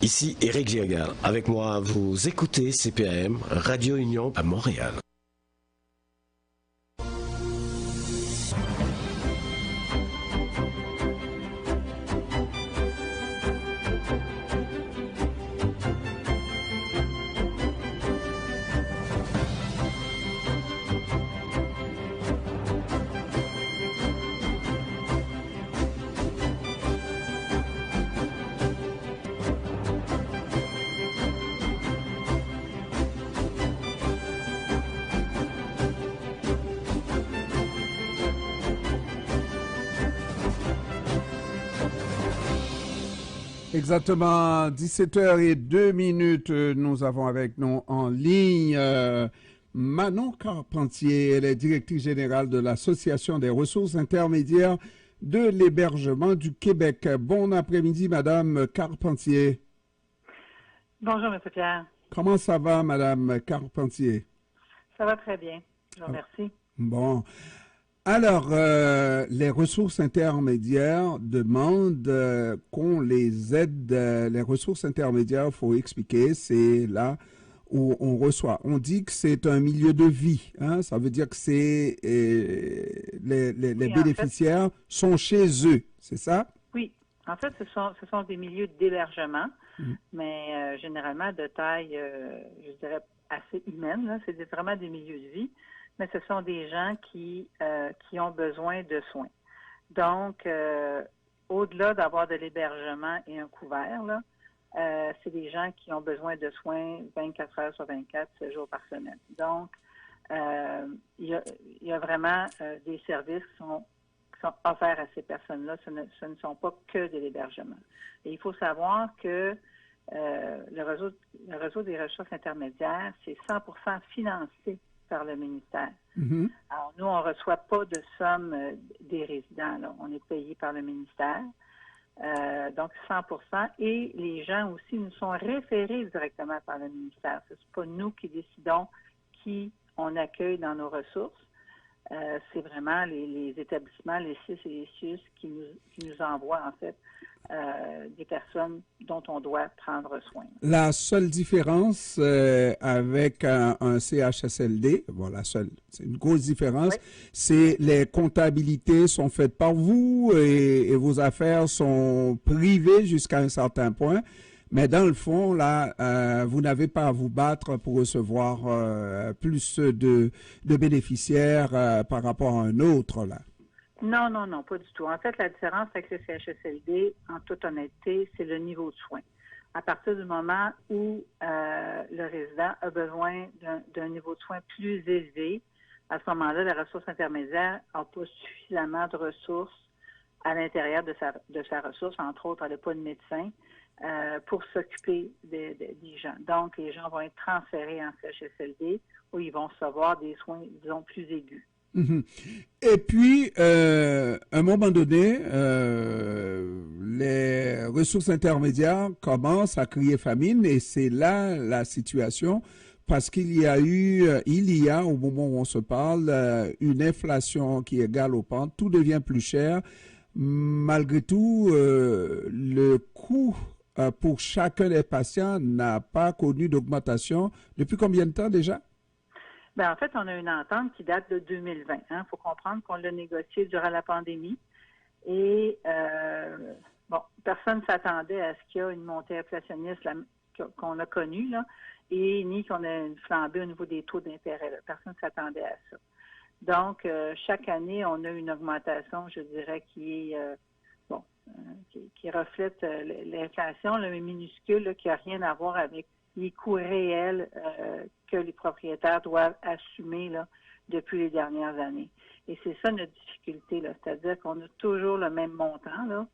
Ici Éric Giagal. Avec moi, vous écoutez CPAM, Radio Union à Montréal. Exactement, 17h02, nous avons avec nous en ligne Manon Carpentier, elle est directrice générale de l'Association des ressources intermédiaires de l'hébergement du Québec. Bon après-midi, Madame Carpentier. Bonjour, M. Pierre. Comment ça va, Madame Carpentier? Ça va très bien, je vous remercie. Bon. Alors, les ressources intermédiaires demandent qu'on les aide. Les ressources intermédiaires, il faut expliquer, c'est là où on reçoit. On dit que c'est un milieu de vie. Hein? Ça veut dire que c'est les bénéficiaires sont chez eux, c'est ça? Oui. En fait, ce sont des milieux d'hébergement, mais généralement de taille, je dirais, assez humaine. Là. C'est vraiment des milieux de vie. Mais ce sont des gens qui ont besoin de soins. Donc, au-delà d'avoir de l'hébergement et un couvert, là, c'est des gens qui ont besoin de soins 24 heures sur 24, 7 jours par semaine. Donc, il y a vraiment des services qui sont offerts à ces personnes-là. Ce ne sont pas que de l'hébergement. Et il faut savoir que le réseau des ressources intermédiaires, c'est 100% financé par le ministère. Mm-hmm. Alors, nous, on ne reçoit pas de somme des résidents. Là. On est payé par le ministère. Donc, 100%. Et les gens aussi nous sont référés directement par le ministère. Ce n'est pas nous qui décidons qui on accueille dans nos ressources. C'est vraiment les établissements, les CIS et les CIUS qui nous envoient, en fait, des personnes dont on doit prendre soin. La seule différence avec un CHSLD, bon, c'est une grosse différence, oui. C'est les comptabilités sont faites par vous et vos affaires sont privées jusqu'à un certain point. Mais dans le fond, là, vous n'avez pas à vous battre pour recevoir plus de bénéficiaires par rapport à un autre, là. Non, pas du tout. En fait, la différence avec le CHSLD, en toute honnêteté, c'est le niveau de soins. À partir du moment où le résident a besoin d'un niveau de soins plus élevé, à ce moment-là, la ressource intermédiaire n'a pas suffisamment de ressources à l'intérieur de sa ressource. Entre autres, elle n'a pas de médecin pour s'occuper des gens. Donc, les gens vont être transférés en CHSLD où ils vont recevoir des soins, disons, plus aigus. Mm-hmm. Et puis, à un moment donné, les ressources intermédiaires commencent à crier famine et c'est là la situation parce qu'il y a au moment où on se parle, une inflation qui est galopante, tout devient plus cher. Malgré tout, le coût pour chacun des patients n'a pas connu d'augmentation. Depuis combien de temps déjà? Bien, en fait, on a une entente qui date de 2020. Il faut comprendre qu'on l'a négociée durant la pandémie. Et, personne ne s'attendait à ce qu'il y ait une montée inflationniste qu'on a connue, là, et ni qu'on ait une flambée au niveau des taux d'intérêt. Là. Personne ne s'attendait à ça. Donc, chaque année, on a une augmentation, je dirais, qui est, qui reflète l'inflation, mais minuscule, là, qui n'a rien à voir avec les coûts réels que les propriétaires doivent assumer là, depuis les dernières années. Et c'est ça notre difficulté, là, c'est-à-dire qu'on a toujours le même montant, là,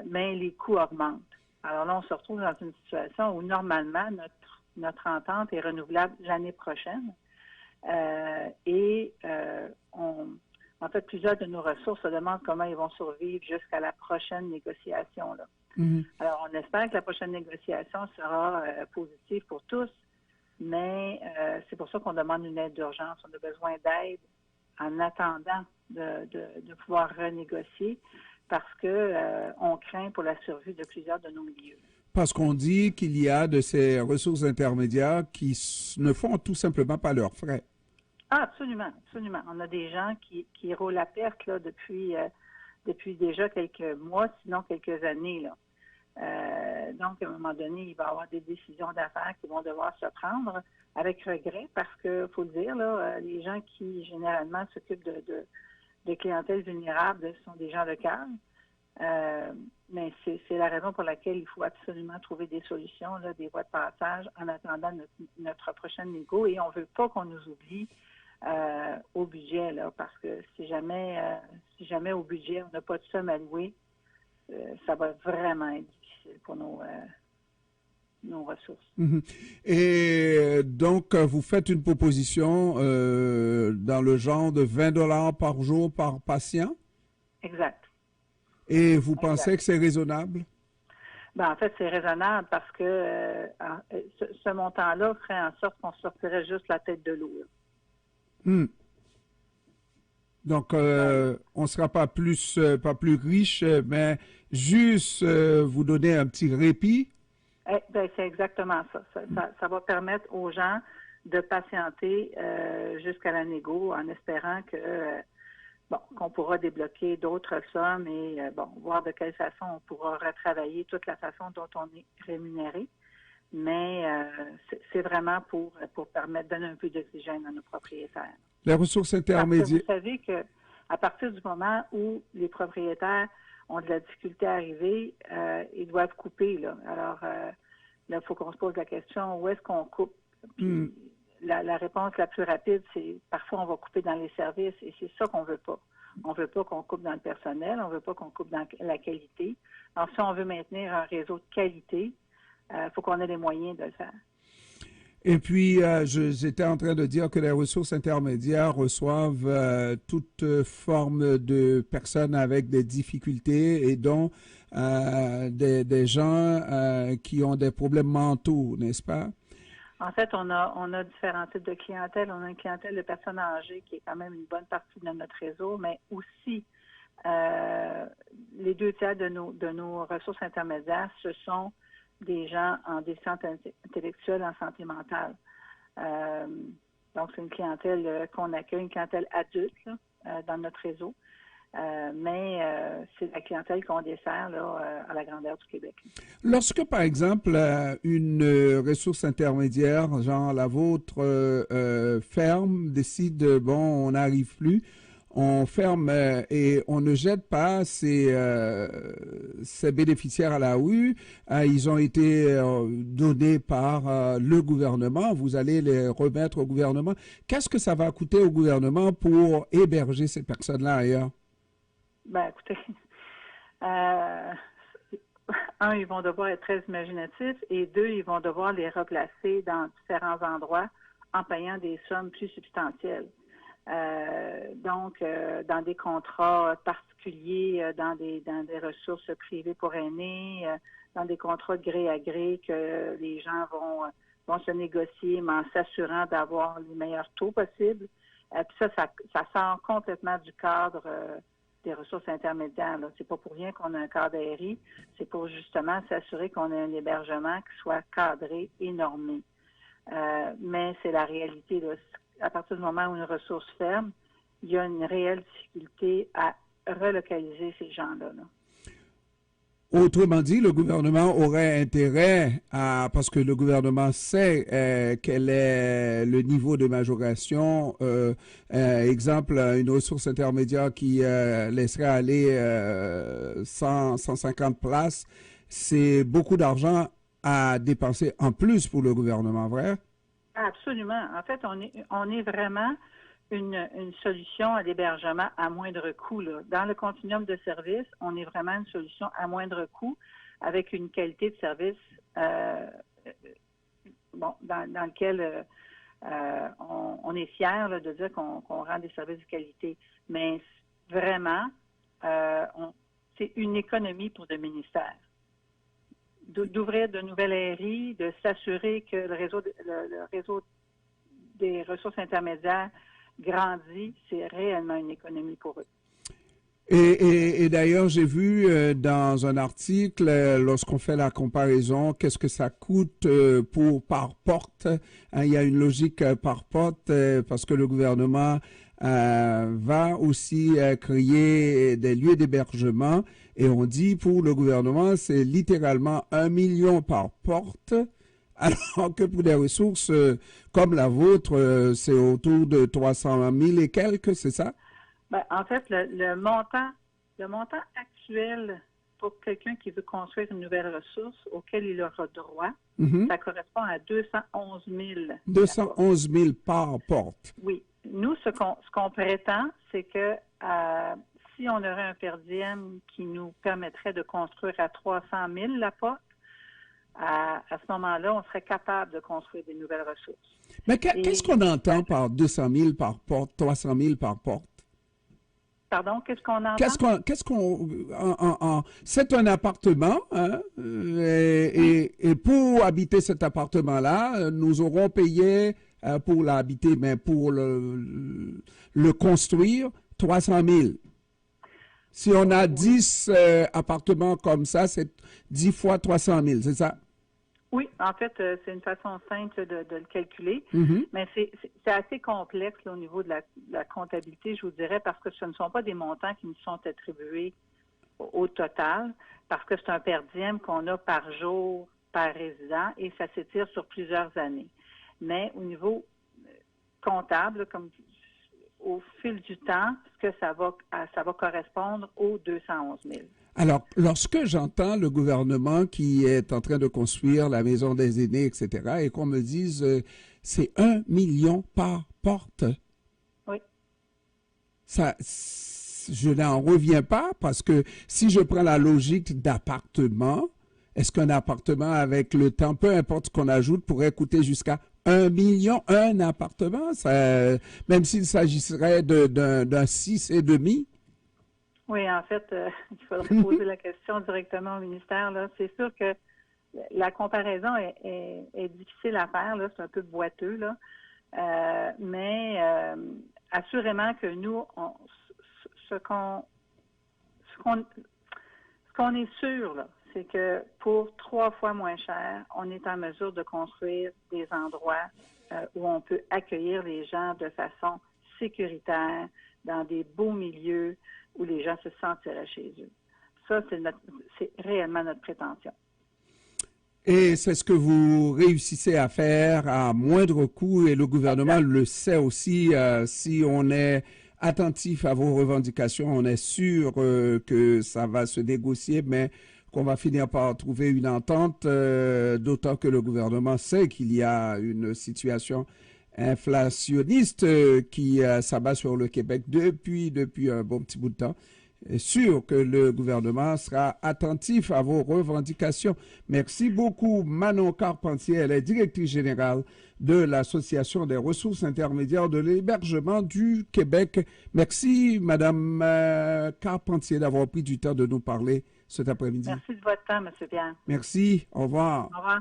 mais les coûts augmentent. Alors là, on se retrouve dans une situation où normalement notre entente est renouvelable l'année prochaine. En fait, plusieurs de nos ressources se demandent comment ils vont survivre jusqu'à la prochaine négociation, là. Mm-hmm. Alors, on espère que la prochaine négociation sera positive pour tous, mais c'est pour ça qu'on demande une aide d'urgence. On a besoin d'aide en attendant de pouvoir renégocier parce que on craint pour la survie de plusieurs de nos milieux. Parce qu'on dit qu'il y a de ces ressources intermédiaires qui ne font tout simplement pas leurs frais. Ah, absolument, absolument. On a des gens qui roulent à perte là, depuis déjà quelques mois, sinon quelques années. Là. Donc, à un moment donné, il va y avoir des décisions d'affaires qui vont devoir se prendre avec regret parce que, faut le dire, là, les gens qui généralement s'occupent de clientèle vulnérable sont des gens de cœur. Mais c'est la raison pour laquelle il faut absolument trouver des solutions, là, des voies de passage en attendant notre prochaine négo. Et on ne veut pas qu'on nous oublie au budget, là, parce que si jamais au budget on n'a pas de somme allouée, ça va vraiment être difficile pour nos ressources. Et donc, vous faites une proposition dans le genre de 20 $ par jour par patient? Exact. Et vous pensez que c'est raisonnable? Ben, en fait, c'est raisonnable parce que ce montant-là ferait en sorte qu'on sortirait juste la tête de l'eau. Donc, on ne sera pas plus riche, mais juste vous donner un petit répit. Ben, c'est exactement ça. Ça va permettre aux gens de patienter jusqu'à la négo en espérant que qu'on pourra débloquer d'autres sommes et voir de quelle façon on pourra retravailler toute la façon dont on est rémunéré. Mais c'est vraiment pour permettre de donner un peu d'oxygène à nos propriétaires. Les ressources intermédiaires. Vous savez qu'à partir du moment où les propriétaires ont de la difficulté à arriver, ils doivent couper. Là. Alors, là, il faut qu'on se pose la question, où est-ce qu'on coupe? Puis, la réponse la plus rapide, c'est parfois on va couper dans les services et c'est ça qu'on veut pas. On veut pas qu'on coupe dans le personnel, on veut pas qu'on coupe dans la qualité. Alors, si on veut maintenir un réseau de qualité, il faut qu'on ait les moyens de le faire. Et puis, j'étais en train de dire que les ressources intermédiaires reçoivent toute forme de personnes avec des difficultés et dont des gens qui ont des problèmes mentaux, n'est-ce pas? En fait, on a différents types de clientèle. On a une clientèle de personnes âgées qui est quand même une bonne partie de notre réseau, mais aussi les 2 tiers de nos ressources intermédiaires, ce sont des gens en déficience intellectuelle, en santé mentale. Donc, c'est une clientèle qu'on accueille, une clientèle adulte là, dans notre réseau. Mais c'est la clientèle qu'on dessert là, à la grandeur du Québec. Lorsque, par exemple, une ressource intermédiaire, genre la vôtre, ferme, décide, on n'arrive plus, on ferme et on ne jette pas ces bénéficiaires à la rue. Ils ont été donnés par le gouvernement. Vous allez les remettre au gouvernement. Qu'est-ce que ça va coûter au gouvernement pour héberger ces personnes-là ailleurs? Ben, écoutez, ils vont devoir être très imaginatifs et 2, ils vont devoir les replacer dans différents endroits en payant des sommes plus substantielles. Donc, dans des contrats particuliers, dans des ressources privées pour aînés, dans des contrats de gré à gré que les gens vont se négocier, mais en s'assurant d'avoir les meilleurs taux possibles. Puis ça sort complètement du cadre des ressources intermédiaires. Là. C'est pas pour rien qu'on a un cadre ARI, c'est pour justement s'assurer qu'on a un hébergement qui soit cadré et normé. Mais c'est la réalité. Là. À partir du moment où une ressource ferme, il y a une réelle difficulté à relocaliser ces gens-là. Là. Autrement dit, le gouvernement aurait intérêt parce que le gouvernement sait quel est le niveau de majoration. Exemple, une ressource intermédiaire qui laisserait aller 150 places, c'est beaucoup d'argent à dépenser en plus pour le gouvernement, vrai? Absolument. En fait, on est vraiment une solution à l'hébergement à moindre coût. Là. Dans le continuum de services, on est vraiment une solution à moindre coût avec une qualité de service dans lequel on est fiers là, de dire qu'on rend des services de qualité. Mais vraiment, c'est une économie pour le ministère. D'ouvrir de nouvelles ARI, de s'assurer que le réseau des ressources intermédiaires grandit, c'est réellement une économie pour eux. Et d'ailleurs, j'ai vu dans un article, lorsqu'on fait la comparaison, qu'est-ce que ça coûte par porte. Hein, il y a une logique par porte parce que le gouvernement va aussi créer des lieux d'hébergement. Et on dit pour le gouvernement, c'est littéralement 1 million par porte. Alors que pour des ressources comme la vôtre, c'est autour de 300 000 et quelques, c'est ça? Ben, en fait, le montant actuel pour quelqu'un qui veut construire une nouvelle ressource auquel il aura droit, ça correspond à 211 000. 211 000 par porte. Oui. Nous, ce qu'on prétend, c'est que si on aurait un per diem qui nous permettrait de construire à 300 000 la porte, à ce moment-là, on serait capable de construire des nouvelles ressources. Mais qu'est-ce qu'on entend par 200 000 par porte, 300 000 par porte? Pardon, qu'est-ce qu'on entend? C'est un appartement, hein, et pour habiter cet appartement-là, nous aurons payé pour l'habiter, mais pour le construire, 300 000. Si on a 10 appartements comme ça, c'est 10 fois 300 000, c'est ça? Oui, en fait, c'est une façon simple de le calculer, mais c'est assez complexe là, au niveau de la comptabilité, je vous dirais, parce que ce ne sont pas des montants qui nous sont attribués au total, parce que c'est un per diem qu'on a par jour, par résident, et ça s'étire sur plusieurs années. Mais au niveau comptable, comme au fil du temps, ce que ça va correspondre aux 211 000. Alors, lorsque j'entends le gouvernement qui est en train de construire la maison des aînés, etc., et qu'on me dise c'est 1 million par porte, oui. Ça, je n'en reviens pas parce que si je prends la logique d'appartement, est-ce qu'un appartement avec le temps, peu importe ce qu'on ajoute, pourrait coûter jusqu'à 1 million, un appartement, ça, même s'il s'agirait d'un 6,5? Oui, en fait, il faudrait poser la question directement au ministère. Là. C'est sûr que la comparaison est difficile à faire. Là. C'est un peu boiteux. Là. Mais assurément que nous, ce qu'on est sûr, là, c'est que pour 3 fois moins cher, on est en mesure de construire des endroits où on peut accueillir les gens de façon sécuritaire, dans des beaux milieux où les gens se sentiraient chez eux. Ça, c'est réellement notre prétention. Et c'est ce que vous réussissez à faire à moindre coût, et le gouvernement le sait aussi. Si on est attentif à vos revendications, on est sûr que ça va se négocier, mais qu'on va finir par trouver une entente, d'autant que le gouvernement sait qu'il y a une situation inflationniste qui s'abat sur le Québec depuis un bon petit bout de temps. Est sûr que le gouvernement sera attentif à vos revendications. Merci beaucoup, Manon Carpentier. Elle est directrice générale de l'Association des ressources intermédiaires de l'hébergement du Québec. Merci, Madame Carpentier, d'avoir pris du temps de nous parler cet après-midi. Merci de votre temps, M. Pierre. Merci. Au revoir. Au revoir.